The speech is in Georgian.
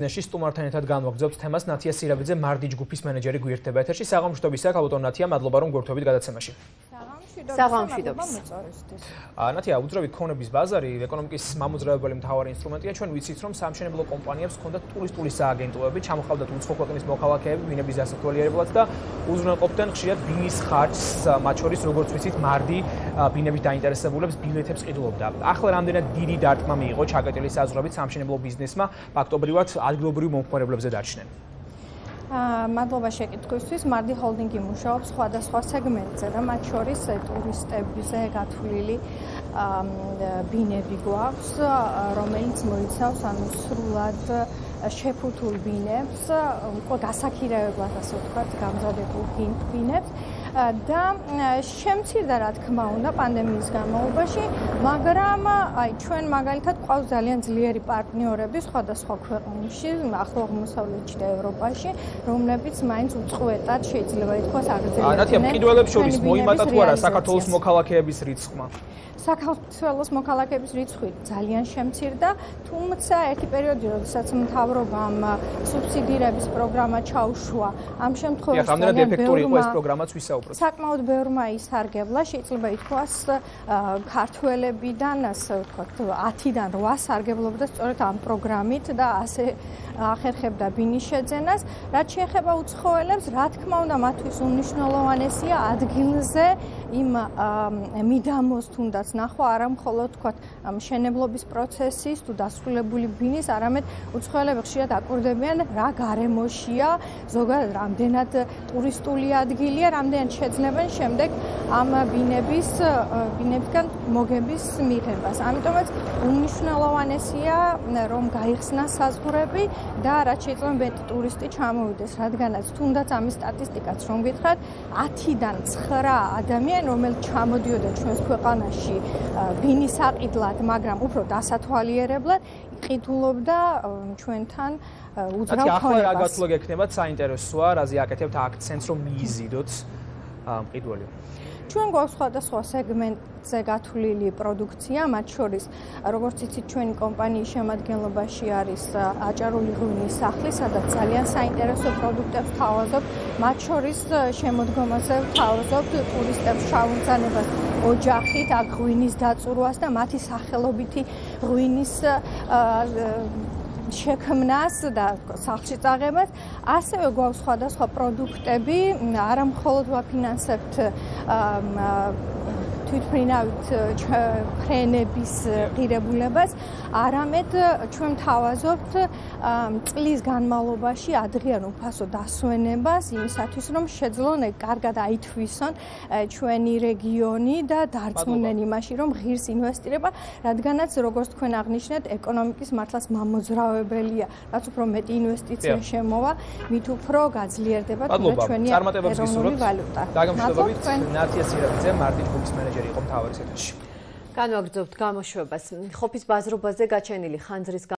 Nești სტუმართან ერთად განვაგრძობთ თემას ნათია სირაბიძე მარდი ჯგუფის მენეჯერი გვერდება ეთერში საღამოშტობისა ქალბატონ ნათია მადლობა რომ გვერდებით გადაცემაში ნათია უძრავი ქონების ბაზარი ეკონომიკის მამოძრავებელი მთავარი ინსტრუმენტია ჩვენ ვიცით რომ სამშენებლო კომპანიებს ჰქონდათ ტურისტული სააგენტოები ჩამოხავდათ უცხო ქვეყნის მოქალაქეები ბინების ასათვალიერებლად და უზრუნველყოფდნენ ხშირად ბინის ხარჯს მათ შორის როგორც ვიცით მარდი ბინების დაინტერესებულებს ბილეთებს ყიდულობდა ახლა რამდენად დიდი დარტყმა მიიღო ჩაკეტილი საზღვრებით სამშენებლო ბიზნესმა ფაქტობრივად ადგილობრივ მომხმარებლებზე დარჩნენ. მადლობა შეკითხვისთვის. მარდი ჰოლდინგი მუშაობს სხვადასხვა სეგმენტზე და მათ შორის ტურისტებზე გათვლილი ბინები გვაქვს, რომელიც მოიცავს ანუ სრულად შეფუთულ ბინებს, უკვე გასაქირავებლად ასე ვთქვათ, გამზადებულ ბინებს და შემცირდა რა თქმა უნდა პანდემიის განმავლობაში, მაგრამ აი ჩვენ მაგალითად ყავს ძალიან ძლიერი პარტნიორები სხვადასხვა ქვეყნებში, ახლო აღმოსავლეთში და ევროპაში, რომლებიც მაინც უწყვეტად შეიძლება ითქვას აგრძელებდნენ. ნათია, მყიდველებს შორის მოიმატა თუ არა საქართველოს მოქალაქეების რიცხვმა? საქართველოს მოქალაქეების რიცხვი ძალიან შემცირდა, თუმცა ერთი პერიოდი, როდესაც მთავრობამ სუბსიდირების პროგრამა ჩაუშვა, ამ შემთხვევაში რამდენად ეფექტური იყო ეს პროგრამაც ვისაუბროთ. საკმაოდ ბევრმა ისარგებლა, შეიძლება ითქვას ქართველებიდან, ასე ვთქვათ, 10-დან 8 სარგებლობდა სწორედ ამ პროგრამით და ასე ახერხებდა ბინის შეძენას. რაც შეეხება უცხოელებს, რა თქმა უნდა, მათთვის უმნიშვნელოვანესია ადგილზე იმ მიდამოს თუნდაც ნახვა, არა მხოლოდ თქვათ მშენებლობის პროცესის თუ დასრულებული ბინის, არამედ უცხოელები ხშირად აკვირდებიან რა გარემოშია, ზოგადად რამდენად ტურისტული ადგილია, რამდენად შეძლებენ შემდეგ ამ ბინებისგან მოგების მიღებას. ამიტომაც უმნიშვნელოვანესია რომ გაიხსნა საზღვრები და რაც შეიძლება მეტი ტურისტი ჩამოვიდეს, რადგანაც თუნდაც ამის სტატისტიკაც რომ გითხრათ, 10-დან 9 ადამიანი, რომელიც ჩამოდიოდა ჩვენს ქვეყანაში ბინის აყიდლად, მაგრამ უფრო დასათვალიერებლად, იყიდულობდა ჩვენთან უძრავ ქონებას. ახლა რა გათვლა გექნებათ საინტერესოა, რაზე აკეთებთ აქცენტს რომ მიიზიდოთ მყიდველი? ჩვენ გვაქვს სხვადასხვა სეგმენტზე გათვლილი პროდუქცია, მათ შორის, როგორც იცით, ჩვენი კომპანიის შემადგენლობაში არის აჭარული ღვინის სახლი, სადაც ძალიან საინტერესო პროდუქტებს ვთავაზობთ, მათ შორის შემოდგომაზე ვთავაზობთ ტურისტებს შავმბრძანებას ოჯახით, აქ ღვინის დაწურვას და მათი სახელობითი ღვინის შექმნას და სახლში წაღებას, ასევე გვაქვს სხვადასხვა პროდუქტები, არა მხოლოდ ვაფინანსებთ თვითმფრინავით ფრენების ღირებულებას, არამედ ჩვენ ვთავაზობთ წლის განმავლობაში ადრიან უფასო დასვენებას იმისათვის, რომ შეძლონ კარგად აითვისონ ჩვენი რეგიონი და დარწმუნდნენ იმაში, რომ ღირს ინვესტირება, რადგანაც როგორც თქვენ აღნიშნეთ, ეკონომიკის მართლაც მამოძრავებელია, რაც უფრო მეტი ინვესტიცია შემოვა, მით უფრო გაძლიერდება ჩვენი ეროვნული ვალუტა. დაგამშვიდობებით, ნათია სირაბიძე, მარდი ჯგუფის მენეჯერი იყო მთავარი ეთერში. განვაგრძობთ გამოშვებას. ხოფის ბაზრობაზე გაჩენილი ხანძრის